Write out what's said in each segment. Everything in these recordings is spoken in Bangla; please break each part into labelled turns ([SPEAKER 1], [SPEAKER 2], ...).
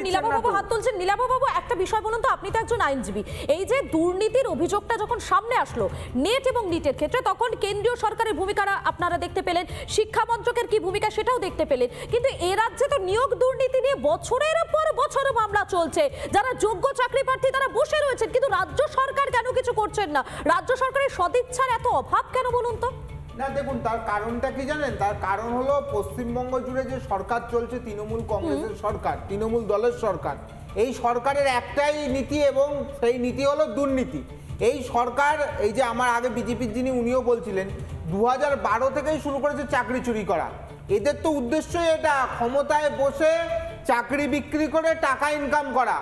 [SPEAKER 1] নীলাভবাবু হাত তুলছেন। নীলাভবাবু একটা বিষয় বলুন তো, আপনি তো একজন আইনজীবী, এই যে দুর্নীতির অভিযোগটা যখন সামনে আসলো নেট এবং নিটের ক্ষেত্রে, তখন কেন্দ্রীয় সরকারের ভূমিকা আপনারা দেখতে পেলেন, শিক্ষা মন্ত্রকের কি ভূমিকা সেটাও দেখতে পেলেন, কিন্তু এ রাজ্যে তো নিয়োগ দুর্নীতি নিয়ে বছরের পর বছর মামলা চলছে। যারা যোগ্য চাকরি প্রার্থী তারা বসে রয়েছেন, কিন্তু রাজ্য সরকার কেন কিছু করছেন না? রাজ্য সরকারের সদিচ্ছার এত অভাব কেন বলুন তো?
[SPEAKER 2] না দেখুন, তার কারণটা কি জানেন? তার কারণ হলো পশ্চিমবঙ্গ জুড়ে যে সরকার চলছে, তৃণমূল কংগ্রেসের সরকার, তৃণমূল দলের সরকার, এই সরকারের একটাই নীতি এবং সেই নীতি হলো দুর্নীতি। এই সরকার, এই যে আমার আগে বিজেপির যিনি উনিও বলছিলেন 2012 থেকেই শুরু করেছে চাকরি চুরি করা। এদের তো উদ্দেশ্যই এটা, ক্ষমতায় বসে চাকরি বিক্রি করে টাকা ইনকাম করা।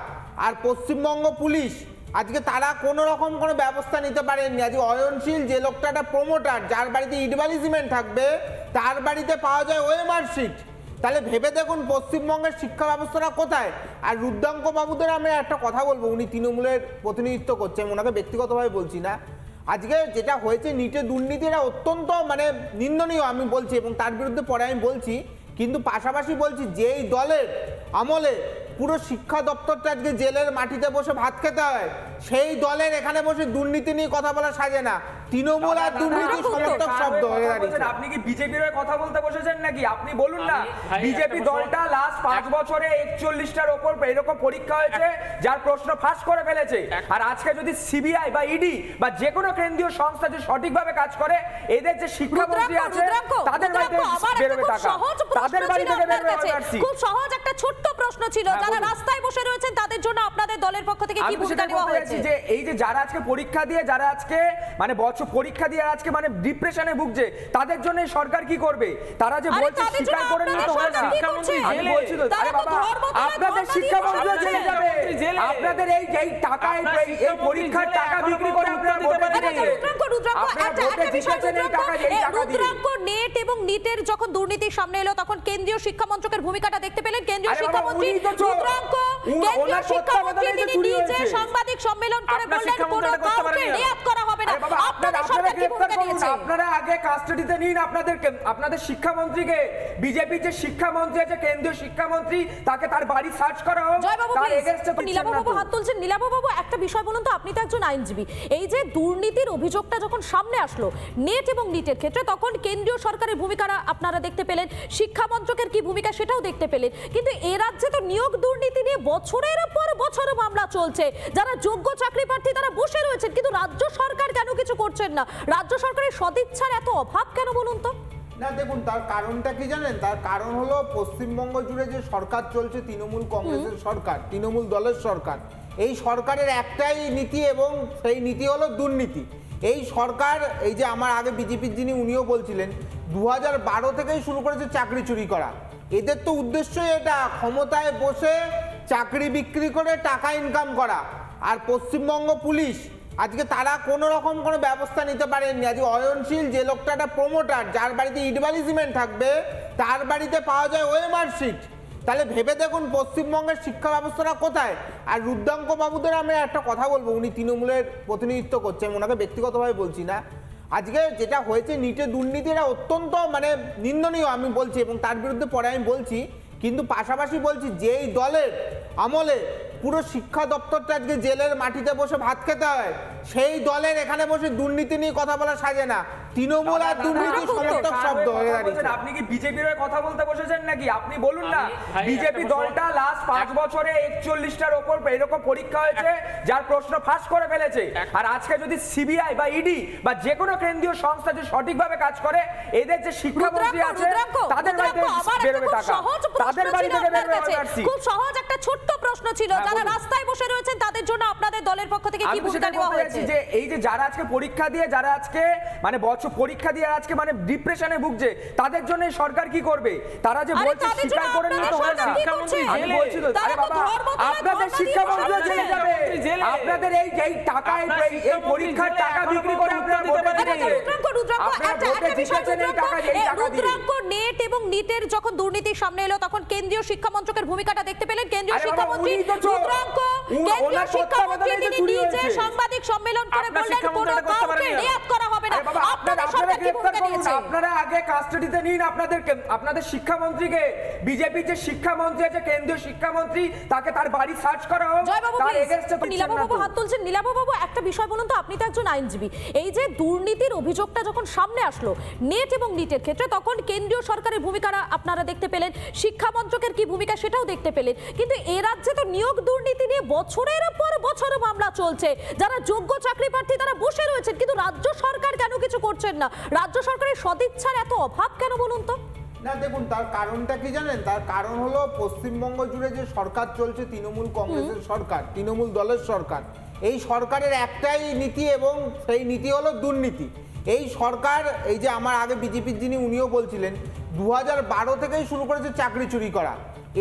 [SPEAKER 2] আর পশ্চিমবঙ্গ পুলিশ আজকে তারা কোনো রকম কোনো ব্যবস্থা নিতে পারেননি। আজকে অয়নশীল যে লোকটা একটা প্রমোটার, যার বাড়িতে ইটবালি সিমেন্ট থাকবে, তার বাড়িতে পাওয়া যায় ওএমআর শিট। তাহলে ভেবে দেখুন পশ্চিমবঙ্গের শিক্ষা ব্যবস্থাটা কোথায়। আর রুদ্রাঙ্ক বাবুদের আমি একটা কথা বলবো, উনি তৃণমূলের প্রতিনিধিত্ব করছেন, ওনাকে ব্যক্তিগতভাবে বলছি না। আজকে যেটা হয়েছে নিটে দুর্নীতি, এটা অত্যন্ত নিন্দনীয় আমি বলছি, এবং তার বিরুদ্ধে পরে আমি বলছি। কিন্তু পাশাপাশি বলছি, যেই দলের আমলে পুরো শিক্ষা দপ্তরটা আজকে জেলের মাটিতে বসে ভাত খেতে হয়, সেই দলের এখানে বসে দুর্নীতি নিয়ে কথা বলা সাজে না। তৃণমূল আর দুর্নীতি সমর্থক শব্দ হয়ে দাঁড়িয়েছে।
[SPEAKER 3] আপনি কি বিজেপির হয়ে কথা বলতে বসেছেন নাকি? আপনি বলুন না, বিজেপি দলটা লাস্ট 5 বছরে 41টার উপর এরকম পরীক্ষা হয়েছে যার প্রশ্ন ফাঁস করে ফেলেছে। আর আজকে যদি সিবিআই বা ইডি বা যে কোনো কেন্দ্রীয় সংস্থা যে সঠিকভাবে কাজ করে, এদের যে শিক্ষামন্ত্রী আছে তাদের বাড়িতে বেরোবে টাকা, তাদের বাড়ি থেকে বেরোবে।
[SPEAKER 1] খুব সহজ একটা ছোট্ট প্রশ্ন ছিল, যারা রাস্তায় বসে রয়েছেন তাদের জন্য আপনাদের দলের পক্ষ থেকে কি ভূমিকা নেওয়া হয়েছে?
[SPEAKER 3] যে এই যে যারা আজকে পরীক্ষা দিয়ে, যারা আজকে বছর পরীক্ষা দিয়ে আজকে ডিপ্রেশনে ভুগছে, তাদের জন্য সরকার কি করবে? তারা যে বলছে স্বীকার করে নিতে হবে না। আমি বলছি তো, আরে বাবা, আপনাদের শিক্ষামন্ত্রী জেলে যাবে, আপনাদের এই টাকা, এই পরীক্ষার টাকা বিক্রি করে আপনারা ভোটে দিয়েছেন।
[SPEAKER 1] রুদ্রাঙ্ক, নেট এবং নিটের যখন দুর্নীতি সামনে এলো, তখন কেন্দ্রীয় শিক্ষা মন্ত্রকের ভূমিকাটা দেখতে পেলেন। কেন্দ্রীয় শিক্ষামন্ত্রী রুদ্রাঙ্ক, কেন্দ্রীয় শিক্ষামন্ত্রী তিনি নিজে সাংবাদিক সম্মেলন করে বললেন কোনো কাউকে রিয়াক্ট করা হবে না।
[SPEAKER 3] আপনারা আগে কাস্টাডিতে নিন আপনাদের শিক্ষামন্ত্রীকে। বিজেপির যে শিক্ষামন্ত্রী আছে, কেন্দ্রীয় শিক্ষামন্ত্রী, তাকে তার বাড়ি সার্চ করা হোক।
[SPEAKER 1] নীলাভবাবু হাত তুলছেন। নীলাভবাবু একটা বিষয় বলুন তো, আপনি তো একজন আইনজীবী, এই যে দুর্নীতির অভিযোগটা যখন সামনে আসলো নেট এবং নিটের ক্ষেত্রে, তখন কেন্দ্রীয় সরকারের ভূমিকা আপনারা দেখতে পেলেন, শিক্ষা মন্ত্রকের কি ভূমিকা সেটাও দেখতে পেলেন, কিন্তু এ রাজ্যে তো নিয়োগ দুর্নীতি নিয়ে বছরের পর বছর মামলা চলছে। যারা যোগ্য চাকরি প্রার্থী তারা বসে রয়েছেন, কিন্তু রাজ্য সরকার কেন কিছু করছেন না? রাজ্য সরকারের সদিচ্ছার এত অভাব কেন বলুন তো?
[SPEAKER 2] না দেখুন, তার কারণটা কি জানেন? তার কারণ হলো পশ্চিমবঙ্গ জুড়ে যে সরকার চলছে, তৃণমূল কংগ্রেসের সরকার, তৃণমূল দলের সরকার, এই সরকারের একটাই নীতি এবং সেই নীতি হলো দুর্নীতি। এই সরকার, এই যে আমার আগে বিজেপির যিনি উনিও বলছিলেন 2012 থেকেই শুরু করেছে চাকরি চুরি করা। এদের তো উদ্দেশ্যই এটা, ক্ষমতায় বসে চাকরি বিক্রি করে টাকা ইনকাম করা। আর পশ্চিমবঙ্গ পুলিশ আজকে তারা কোনো রকম কোনো ব্যবস্থা নিতে পারেননি। আজকে অয়নশীল যে লোকটা একটা প্রমোটার, যার বাড়িতে ইটবালি সিমেন্ট থাকবে, তার বাড়িতে পাওয়া যায় ওএমআর শিট। তাহলে ভেবে দেখুন পশ্চিমবঙ্গের শিক্ষা ব্যবস্থাটা কোথায়। আর রুদ্রাঙ্ক বাবুদের আমি একটা কথা বলবো, উনি তৃণমূলের প্রতিনিধিত্ব করছেন, ওনাকে ব্যক্তিগতভাবে বলছি না। আজকে যেটা হয়েছে নিটে দুর্নীতি, এটা অত্যন্ত নিন্দনীয় আমি বলছি, এবং তার বিরুদ্ধে পরে আমি বলছি। কিন্তু পাশাপাশি বলছি, যেই দলের আমলে পুরো শিক্ষা দপ্তরটা আজকে জেলের মাটিতে বসে ভাত খেতে হয়, সেই দলের এখানে বসে দুর্নীতি নিয়ে কথা বলা সাজে না। তৃণমূল আর দুর্নীতি সমর্থক শব্দ হয়ে দাঁড়িয়েছে।
[SPEAKER 3] আপনি কি বিজেপির হয়ে কথা বলতে বসেছেন নাকি? আপনি বলুন না, বিজেপি দলটা লাস্ট 5 বছরে 41টার উপর এরকম পরীক্ষা হয়েছে যার প্রশ্ন ফাঁস করে ফেলেছে। আর আজকে যদি সিবিআই বা ইডি বা যে কোনো কেন্দ্রীয় সংস্থা যে সঠিকভাবে কাজ করে, এদের যে শিক্ষামন্ত্রী আছে তাদের বাড়িতে বেরোবে টাকা, তাদের বাড়ি থেকে বেরোবে।
[SPEAKER 1] খুব সহজ একটা ছোট্ট প্রশ্ন ছিল, যারা রাস্তায় বসে রয়েছেন তাদের জন্য আপনাদের দলের পক্ষ থেকে কি ভূমিকা নেওয়া হয়েছে?
[SPEAKER 3] যে এই যে যারা আজকে পরীক্ষা দিয়ে, যারা আজকে বছর পরীক্ষা দিয়ে আজকে ডিপ্রেশনে ভুগছে, তাদের জন্য সরকার কি করবে? তারা যে বলছে স্বীকার করে নিতে হবে না। আমি বলছি তো, আরে বাবা, আপনাদের শিক্ষামন্ত্রী জেলে যাবে, আপনাদের এই টাকা, এই পরীক্ষার টাকা বিক্রি করে আপনারা ভোটে দিয়েছেন।
[SPEAKER 1] রুদ্রাঙ্ক, নেট এবং নিটের যখন দুর্নীতির সামনে এলো, তখন কেন্দ্রীয় শিক্ষা মন্ত্রকের ভূমিকাটা দেখতে পেলেন। কেন্দ্রীয় শিক্ষামন্ত্রী
[SPEAKER 3] উনি তো
[SPEAKER 1] রুদ্রাঙ্ক কেন্দ্রীয় শিক্ষামন্ত্রী তিনি নিজে সাংবাদিক সম্মেলন করে বললেন কোনো কাউকে রেয়াত করা হবে না। আপনারা সরকার কি ভূমিকা নিয়েছে?
[SPEAKER 3] আপনারা আগে কাস্টাডিতে নিন আপনাদের শিক্ষামন্ত্রীকে। বিজেপির যে শিক্ষামন্ত্রী আছে, কেন্দ্রীয় শিক্ষামন্ত্রী, তাকে তার বাড়ি সার্চ করা হোক। তার এগেইনস্টে তো
[SPEAKER 1] নীলাভবাবু হাত তুলছেন। নীলাভবাবু একটা বিষয় বলুন তো, আপনি তো একজন আইনজীবী, এই যে দুর্নীতির অভিযোগটা যখন সামনে আসলো নেট এবং নিটের ক্ষেত্রে, তখন কেন্দ্রীয় সরকারের ভূমিকা আপনারা দেখতে পেলেন, শিক্ষা মন্ত্রকের কি ভূমিকা সেটাও দেখতে পেলেন, কিন্তু এ রাজ্যে তো নিয়োগ দুর্নীতি নিয়ে বছরের পর বছর মামলা চলছে। যারা যোগ্য চাকরি প্রার্থী তারা বসে রয়েছেন, কিন্তু রাজ্য সরকার কেন কিছু করছেন না? রাজ্য সরকারের সদিচ্ছার এত অভাব কেন বলুন তো?
[SPEAKER 2] না দেখুন, তার কারণটা কি জানেন? তার কারণ হলো পশ্চিমবঙ্গ জুড়ে যে সরকার চলছে, তৃণমূল কংগ্রেসের সরকার, তৃণমূল দলের সরকার, এই সরকারের একটাই নীতি এবং সেই নীতি হলো দুর্নীতি। এই সরকার, এই যে আমার আগে বিজেপির যিনি উনিও বলছিলেন 2012 থেকেই শুরু করেছে চাকরি চুরি করা।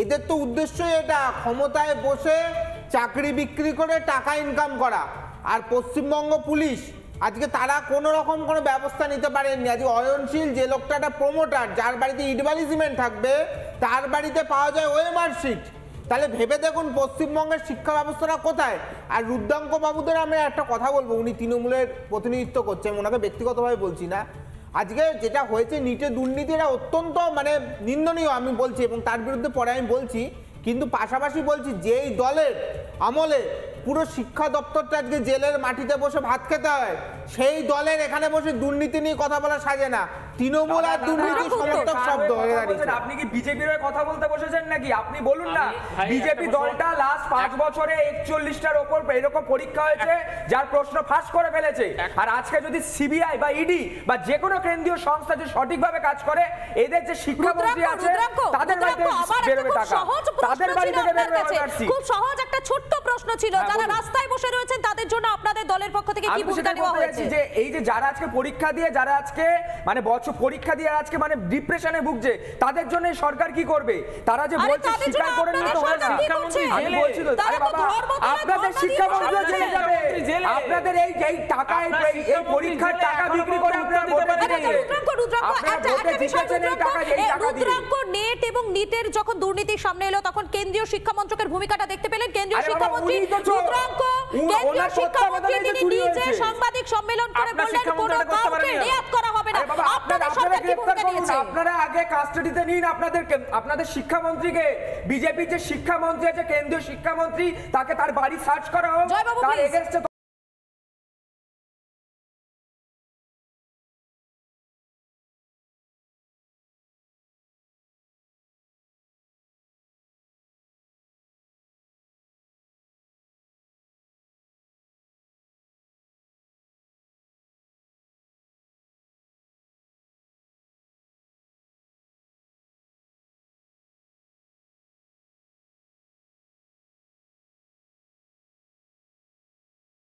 [SPEAKER 2] এদের তো উদ্দেশ্যই এটা, ক্ষমতায় বসে চাকরি বিক্রি করে টাকা ইনকাম করা। আর পশ্চিমবঙ্গ পুলিশ আজকে তারা কোনো রকম কোনো ব্যবস্থা নিতে পারেননি। আজকে অয়নশীল যে লোকটা একটা প্রমোটার, যার বাড়িতে ইটবালি সিমেন্ট থাকবে, তার বাড়িতে পাওয়া যায় ওএমআর শিট। তাহলে ভেবে দেখুন পশ্চিমবঙ্গের শিক্ষা ব্যবস্থাটা কোথায়। আর রুদ্রাঙ্ক বাবুদের আমি একটা কথা বলবো, উনি তৃণমূলের প্রতিনিধিত্ব করছেন, ওনাকে ব্যক্তিগতভাবে বলছি না। আজকে যেটা হয়েছে নিটে দুর্নীতি, এটা অত্যন্ত মানে নিন্দনীয় আমি বলছি, এবং তার বিরুদ্ধে পরে আমি বলছি। কিন্তু পাশাপাশি বলছি, যেই দলের আমলে পুরো শিক্ষা দপ্তরটা আজকে জেলের মাটিতে বসে ভাত খেতে হয়, সেই দলের এখানে বসে দুর্নীতি নিয়ে কথা বলা সাজে না। তৃণমূল আর দুর্নীতি সমর্থক শব্দ হয়ে দাঁড়িয়েছে।
[SPEAKER 3] আপনি কি বিজেপির হয়ে কথা বলতে বসেছেন নাকি? আপনি বলুন না, বিজেপি দলটা লাস্ট 5 বছরে 41টার উপর এরকম পরীক্ষা হয়েছে যার প্রশ্ন ফাঁস করে ফেলেছে। আর আজকে যদি সিবিআই বা ইডি বা যে কোনো কেন্দ্রীয় সংস্থা যে সঠিকভাবে কাজ করে, এদের যে শিক্ষামন্ত্রী আছে তাদের বাড়িতে বেরোবে টাকা, তাদের বাড়ি থেকে বেরোবে টাকা।
[SPEAKER 1] খুব সহজ একটা ছোট্ট প্রশ্ন ছিল, যারা রাস্তায় বসে রয়েছেন তাদের জন্য আপনাদের দলের পক্ষ থেকে কি ভূমিকা নেওয়া হয়েছে?
[SPEAKER 3] যে এই যে যারা আজকে পরীক্ষা দিয়ে, যারা আজকে মানে বছর পরীক্ষা দিয়ে আজকে মানে ডিপ্রেশনে ভুগছে, তাদের জন্য সরকার কি করবে? তারা যে বলছে স্বীকার করে নিতে হবে না, আমি বলছি তো, আরে বাবা আপনাদের শিক্ষামন্ত্রী জেলে যাবে, আপনাদের এই টাকা, এই পরীক্ষার টাকা বিক্রি করে আপনারা ভোটে দিয়েছেন, আপনারা ভোটে জিতেছেন এই টাকা, এই টাকা দিয়ে।
[SPEAKER 1] রুদ্রাঙ্ক, নেট এবং নিটের যখন দুর্নীতির সামনে এলো, তখন কেন্দ্রীয় শিক্ষা মন্ত্রকের ভূমিকাটা দেখতে পেলেন। কেন্দ্রীয় শিক্ষামন্ত্রী রুদ্রাঙ্ক, কেন্দ্রীয় শিক্ষামন্ত্রী তিনি নিজে সাংবাদিক সম্মেলন করে বললেন কোনো কাউকে রেয়াত করা হবে না। আপনারা সরকার কি ভূমিকা নিয়েছে?
[SPEAKER 3] আপনারা আগে কাস্টাডিতে নিন আপনাদের শিক্ষামন্ত্রীকে। বিজেপির যে শিক্ষামন্ত্রী আছে, কেন্দ্রীয় শিক্ষামন্ত্রী, তাকে তার বাড়ি সার্চ করা হোক। তার এগেইনস্টে